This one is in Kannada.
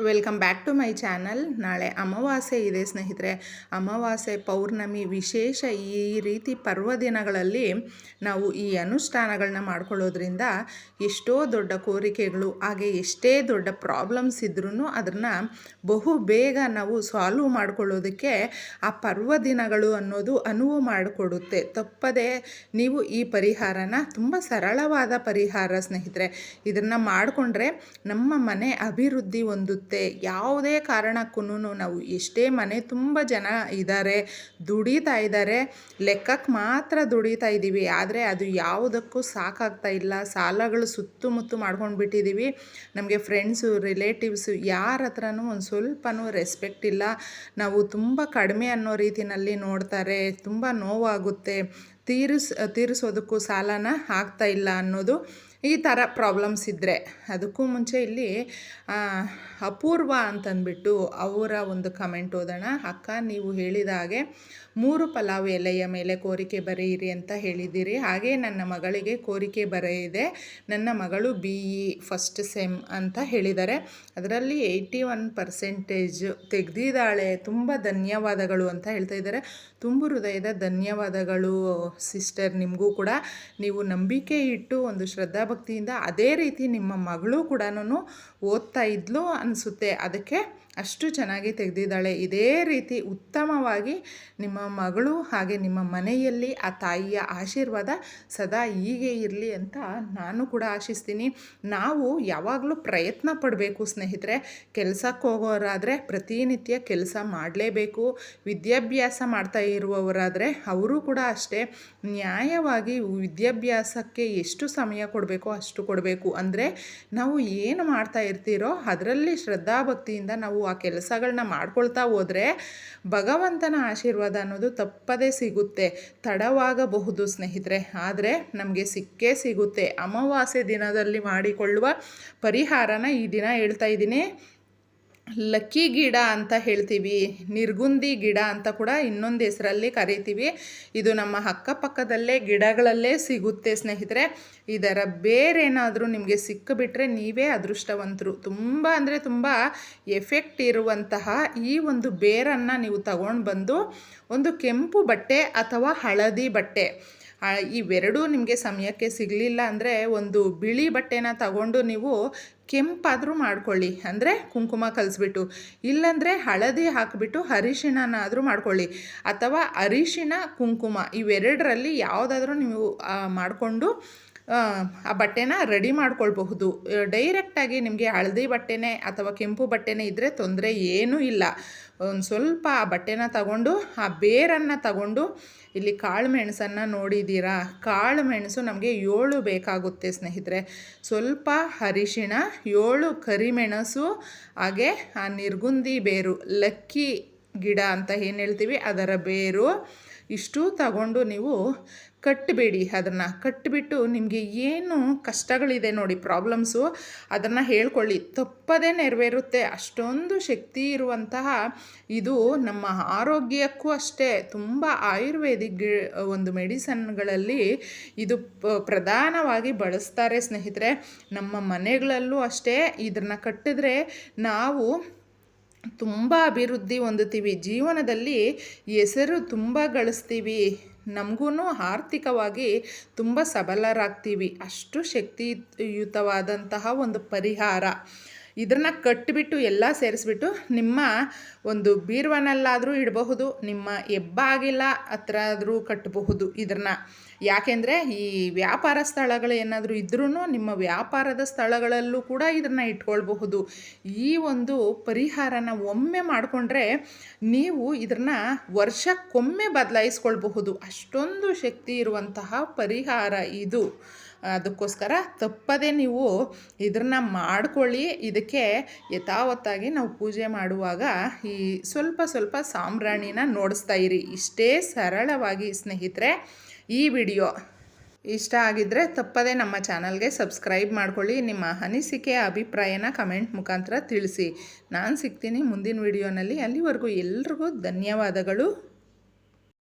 Welcome back to my channel. ನಾಳೆ ಅಮಾವಾಸ್ಯೆ ಇದೆ ಸ್ನೇಹಿತರೆ. ಅಮಾವಾಸ್ಯೆ, ಪೌರ್ಣಮಿ, ವಿಶೇಷ ಈ ರೀತಿ ಪರ್ವದಿನಗಳಲ್ಲಿ ನಾವು ಈ ಅನುಷ್ಠಾನಗಳನ್ನ ಮಾಡ್ಕೊಳ್ಳೋದ್ರಿಂದ ಎಷ್ಟೋ ದೊಡ್ಡ ಕೋರಿಕೆಗಳು, ಹಾಗೆ ಎಷ್ಟೇ ದೊಡ್ಡ ಪ್ರಾಬ್ಲಮ್ಸ್ ಇದ್ರೂ ಅದನ್ನು ಬಹು ಬೇಗ ನಾವು ಸಾಲ್ವ್ ಮಾಡ್ಕೊಳ್ಳೋದಕ್ಕೆ ಆ ಪರ್ವದಿನಗಳು ಅನ್ನೋದು ಅನುವು ಮಾಡಿಕೊಡುತ್ತೆ. ತಪ್ಪದೆ ನೀವು ಈ ಪರಿಹಾರನ, ತುಂಬ ಸರಳವಾದ ಪರಿಹಾರ ಸ್ನೇಹಿತರೆ, ಇದನ್ನು ಮಾಡಿಕೊಂಡ್ರೆ ನಮ್ಮ ಮನೆ ಅಭಿವೃದ್ಧಿ ಹೊಂದುತ್ತೆ. ಯಾವುದೇ ಕಾರಣಕ್ಕೂ ನಾವು ಎಷ್ಟೇ ಮನೆ ತುಂಬ ಜನ ಇದ್ದಾರೆ, ದುಡಿತಾ ಇದ್ದಾರೆ, ಲೆಕ್ಕಕ್ಕೆ ಮಾತ್ರ ದುಡಿತಾ ಇದ್ದೀವಿ, ಆದರೆ ಅದು ಯಾವುದಕ್ಕೂ ಸಾಕಾಗ್ತಾ ಇಲ್ಲ. ಸಾಲಗಳು ಸುತ್ತಮುತ್ತ ಮಾಡ್ಕೊಂಡು ಬಿಟ್ಟಿದ್ದೀವಿ. ನಮಗೆ ಫ್ರೆಂಡ್ಸು, ರಿಲೇಟಿವ್ಸು ಯಾರ ಹತ್ರನೂ ಒಂದು ಸ್ವಲ್ಪನೂ ರೆಸ್ಪೆಕ್ಟ್ ಇಲ್ಲ. ನಾವು ತುಂಬ ಕಡಿಮೆ ಅನ್ನೋ ರೀತಿಯಲ್ಲಿ ನೋಡ್ತಾರೆ. ತುಂಬ ನೋವಾಗುತ್ತೆ. ತೀರಿಸೋದಕ್ಕೂ ಸಾಲನ ಆಗ್ತಾ ಇಲ್ಲ ಅನ್ನೋದು ಈ ಥರ ಪ್ರಾಬ್ಲಮ್ಸ್ ಇದ್ದರೆ. ಅದಕ್ಕೂ ಮುಂಚೆ ಇಲ್ಲಿ ಅಪೂರ್ವ ಅಂತಂದ್ಬಿಟ್ಟು ಅವರ ಒಂದು ಕಮೆಂಟ್ ಓದೋಣ. ಅಕ್ಕ, ನೀವು ಹೇಳಿದ ಹಾಗೆ 3 ಪಲಾವ್ ಎಲೆಯ ಮೇಲೆ ಕೋರಿಕೆ ಬರೆಯಿರಿ ಅಂತ ಹೇಳಿದ್ದೀರಿ. ಹಾಗೆ ನನ್ನ ಮಗಳಿಗೆ ಕೋರಿಕೆ ಬರೆಯಿದೆ. ನನ್ನ ಮಗಳು BE ಫಸ್ಟ್ ಸೆಮ್ ಅಂತ ಹೇಳಿದ್ದಾರೆ. ಅದರಲ್ಲಿ 81% ತೆಗೆದಿದ್ದಾಳೆ. ತುಂಬ ಧನ್ಯವಾದಗಳು ಅಂತ ಹೇಳ್ತಾ ಇದ್ದಾರೆ. ತುಂಬ ಹೃದಯದ ಧನ್ಯವಾದಗಳು ಸಿಸ್ಟರ್. ನಿಮಗೂ ಕೂಡ ನೀವು ನಂಬಿಕೆ ಇಟ್ಟು ಒಂದು ಶ್ರದ್ಧಾಭಕ್ತಿಯಿಂದ ಅದೇ ರೀತಿ ನಿಮ್ಮ ಮಗಳು ಕೂಡ ಓದ್ತಾ ಇದ್ಲು ಅನಿಸುತ್ತೆ, ಅದಕ್ಕೆ ಅಷ್ಟು ಚೆನ್ನಾಗಿ ತೆಗೆದಿದ್ದಾಳೆ. ಇದೇ ರೀತಿ ಉತ್ತಮವಾಗಿ ನಿಮ್ಮ ಮಗಳು ಹಾಗೆ ನಿಮ್ಮ ಮನೆಯಲ್ಲಿ ಆ ತಾಯಿಯ ಆಶೀರ್ವಾದ ಸದಾ ಹೀಗೆ ಇರಲಿ ಅಂತ ನಾನು ಕೂಡ ಆಶಿಸ್ತೀನಿ. ನಾವು ಯಾವಾಗಲೂ ಪ್ರಯತ್ನ ಪಡಬೇಕು ಸ್ನೇಹಿತರೆ. ಕೆಲಸಕ್ಕೆ ಹೋಗೋರಾದರೆ ಪ್ರತಿನಿತ್ಯ ಕೆಲಸ ಮಾಡಲೇಬೇಕು. ವಿದ್ಯಾಭ್ಯಾಸ ಮಾಡ್ತಾ ಇರುವವರಾದರೆ ಅವರು ಕೂಡ ಅಷ್ಟೇ ನ್ಯಾಯವಾಗಿ ವಿದ್ಯಾಭ್ಯಾಸಕ್ಕೆ ಎಷ್ಟು ಸಮಯ ಕೊಡಬೇಕೋ ಅಷ್ಟು ಕೊಡಬೇಕು. ಅಂದರೆ ನಾವು ಏನು ಮಾಡ್ತಾ ಇರ್ತೀರೋ ಅದರಲ್ಲಿ ಶ್ರದ್ಧಾಭಕ್ತಿಯಿಂದ ನಾವು ಆ ಕೆಲಸಗಳನ್ನ ಮಾಡ್ಕೊಳ್ತಾ ಹೋದರೆ ಭಗವಂತನ ಆಶೀರ್ವಾದ ಅನ್ನೋದು ತಪ್ಪದೇ ಸಿಗುತ್ತೆ. ತಡವಾಗಬಹುದು ಸ್ನೇಹಿತರೆ, ಆದರೆ ನಮಗೆ ಸಿಕ್ಕೇ ಸಿಗುತ್ತೆ. ಅಮಾವಾಸ್ಯೆ ದಿನದಲ್ಲಿ ಮಾಡಿಕೊಳ್ಳುವ ಪರಿಹಾರನ ಈ ದಿನ ಹೇಳ್ತಾ ಇದ್ದೀನಿ. ಲಕ್ಕಿ ಗಿಡ ಅಂತ ಹೇಳ್ತೀವಿ, ನಿರ್ಗುಂದಿ ಗಿಡ ಅಂತ ಕೂಡ ಇನ್ನೊಂದು ಹೆಸರಲ್ಲಿ ಕರಿತೀವಿ. ಇದು ನಮ್ಮ ಅಕ್ಕಪಕ್ಕದಲ್ಲೇ ಗಿಡಗಳಲ್ಲೇ ಸಿಗುತ್ತೆ ಸ್ನೇಹಿತರೆ. ಇದರ ಬೇರೇನಾದರೂ ನಿಮಗೆ ಸಿಕ್ಕಿಬಿಟ್ರೆ ನೀವೇ ಅದೃಷ್ಟವಂತರು. ತುಂಬ ಅಂದರೆ ತುಂಬ ಎಫೆಕ್ಟ್ ಇರುವಂತಹ ಈ ಒಂದು ಬೇರನ್ನು ನೀವು ತಗೊಂಡು ಬಂದು ಒಂದು ಕೆಂಪು ಬಟ್ಟೆ ಅಥವಾ ಹಳದಿ ಬಟ್ಟೆ, ಇವೆರಡೂ ನಿಮಗೆ ಸಮಯಕ್ಕೆ ಸಿಗಲಿಲ್ಲ ಅಂದರೆ ಒಂದು ಬಿಳಿ ಬಟ್ಟೆನ ತಗೊಂಡು ನೀವು ಕೆಂಪಾದರೂ ಮಾಡ್ಕೊಳ್ಳಿ, ಅಂದರೆ ಕುಂಕುಮ ಕಲಿಸ್ಬಿಟ್ಟು, ಇಲ್ಲಾಂದರೆ ಹಳದಿ ಹಾಕಿಬಿಟ್ಟು ಅರಿಶಿಣನಾದರೂ ಮಾಡ್ಕೊಳ್ಳಿ, ಅಥವಾ ಅರಿಶಿಣ ಕುಂಕುಮ ಇವೆರಡರಲ್ಲಿ ಯಾವುದಾದ್ರೂ ನೀವು ಮಾಡಿಕೊಂಡು ಆ ಬಟ್ಟೆನ ರೆಡಿ ಮಾಡ್ಕೊಳ್ಬಹುದು. ಡೈರೆಕ್ಟಾಗಿ ನಿಮಗೆ ಹಳದಿ ಬಟ್ಟೆನೇ ಅಥವಾ ಕೆಂಪು ಬಟ್ಟೆನೇ ಇದ್ದರೆ ತೊಂದರೆ ಏನೂ ಇಲ್ಲ. ಒಂದು ಸ್ವಲ್ಪ ಆ ಬಟ್ಟೆನ ತಗೊಂಡು ಆ ಬೇರನ್ನು ತಗೊಂಡು, ಇಲ್ಲಿ ಕಾಳು ಮೆಣಸನ್ನು ನೋಡಿದ್ದೀರಾ, ಕಾಳು ಮೆಣಸು ನಮಗೆ 7 ಬೇಕಾಗುತ್ತೆ ಸ್ನೇಹಿತರೆ. ಸ್ವಲ್ಪ ಅರಿಶಿಣ, 7 ಕರಿಮೆಣಸು, ಹಾಗೆ ಆ ನಿರ್ಗುಂದಿ ಬೇರು, ಲಕ್ಕಿ ಗಿಡ ಅಂತ ಏನು ಹೇಳ್ತೀವಿ ಅದರ ಬೇರು, ಇಷ್ಟು ತಗೊಂಡು ನೀವು ಕಟ್ಟಬೇಡಿ. ಅದನ್ನು ಕಟ್ಟಿಬಿಟ್ಟು ನಿಮಗೆ ಏನು ಕಷ್ಟಗಳಿದೆ ನೋಡಿ, ಪ್ರಾಬ್ಲಮ್ಸು, ಅದನ್ನು ಹೇಳ್ಕೊಳ್ಳಿ, ತಪ್ಪದೇ ನೆರವೇರುತ್ತೆ. ಅಷ್ಟೊಂದು ಶಕ್ತಿ ಇರುವಂತಹ ಇದು ನಮ್ಮ ಆರೋಗ್ಯಕ್ಕೂ ಅಷ್ಟೇ. ತುಂಬ ಆಯುರ್ವೇದಿಕ್ ಒಂದು ಮೆಡಿಸನ್ಗಳಲ್ಲಿ ಇದು ಪ್ರಧಾನವಾಗಿ ಬಳಸ್ತಾರೆ ಸ್ನೇಹಿತರೆ. ನಮ್ಮ ಮನೆಗಳಲ್ಲೂ ಅಷ್ಟೇ ಇದನ್ನು ಕಟ್ಟಿದ್ರೆ ನಾವು ತುಂಬ ಅಭಿವೃದ್ಧಿ ಹೊಂದುತ್ತೀವಿ, ಜೀವನದಲ್ಲಿ ಹೆಸರು ತುಂಬ ಗಳಿಸ್ತೀವಿ, ನಮಗೂ ಆರ್ಥಿಕವಾಗಿ ತುಂಬ ಸಬಲರಾಗ್ತೀವಿ. ಅಷ್ಟು ಶಕ್ತಿಯುತವಾದಂತಹ ಒಂದು ಪರಿಹಾರ. ಇದನ್ನು ಕಟ್ಟಿಬಿಟ್ಟು ಎಲ್ಲ ಸೇರಿಸ್ಬಿಟ್ಟು ನಿಮ್ಮ ಒಂದು ಬೀರ್ವನಲ್ಲಾದರೂ ಇಡಬಹುದು, ನಿಮ್ಮ ಹೆಬ್ಬಾಗಿಲ ಹತ್ರ ಆದರೂ ಕಟ್ಟಬಹುದು ಇದನ್ನು. ಯಾಕೆಂದರೆ ಈ ವ್ಯಾಪಾರ ಸ್ಥಳಗಳು ಏನಾದರೂ ಇದ್ರೂ ನಿಮ್ಮ ವ್ಯಾಪಾರದ ಸ್ಥಳಗಳಲ್ಲೂ ಕೂಡ ಇದನ್ನು ಇಟ್ಕೊಳ್ಬಹುದು. ಈ ಒಂದು ಪರಿಹಾರನ ಒಮ್ಮೆ ಮಾಡಿಕೊಂಡ್ರೆ ನೀವು ಇದನ್ನು ವರ್ಷಕ್ಕೊಮ್ಮೆ ಬದಲಾಯಿಸ್ಕೊಳ್ಬಹುದು. ಅಷ್ಟೊಂದು ಶಕ್ತಿ ಇರುವಂತಹ ಪರಿಹಾರ ಇದು. ಅದಕ್ಕೋಸ್ಕರ ತಪ್ಪದೇ ನೀವು ಇದನ್ನು ಮಾಡ್ಕೊಳ್ಳಿ. ಇದಕ್ಕೆ ಯಥಾವತ್ತಾಗಿ ನಾವು ಪೂಜೆ ಮಾಡುವಾಗ ಈ ಸ್ವಲ್ಪ ಸ್ವಲ್ಪ ಸಾಂಬ್ರಾಣಿನ ನೋಡಿಸ್ತಾ ಇರಿ. ಇಷ್ಟೇ ಸರಳವಾಗಿ ಸ್ನೇಹಿತರೆ. ಈ ವಿಡಿಯೋ ಇಷ್ಟ ಆಗಿದ್ದರೆ ತಪ್ಪದೇ ನಮ್ಮ ಚಾನಲ್ಗೆ ಸಬ್ಸ್ಕ್ರೈಬ್ ಮಾಡ್ಕೊಳ್ಳಿ. ನಿಮ್ಮ ಅನಿಸಿಕೆ ಅಭಿಪ್ರಾಯನ ಕಮೆಂಟ್ ಮುಖಾಂತರ ತಿಳಿಸಿ. ನಾನು ಸಿಗ್ತೀನಿ ಮುಂದಿನ ವಿಡಿಯೋನಲ್ಲಿ. ಅಲ್ಲಿವರೆಗೂ ಎಲ್ರಿಗೂ ಧನ್ಯವಾದಗಳು.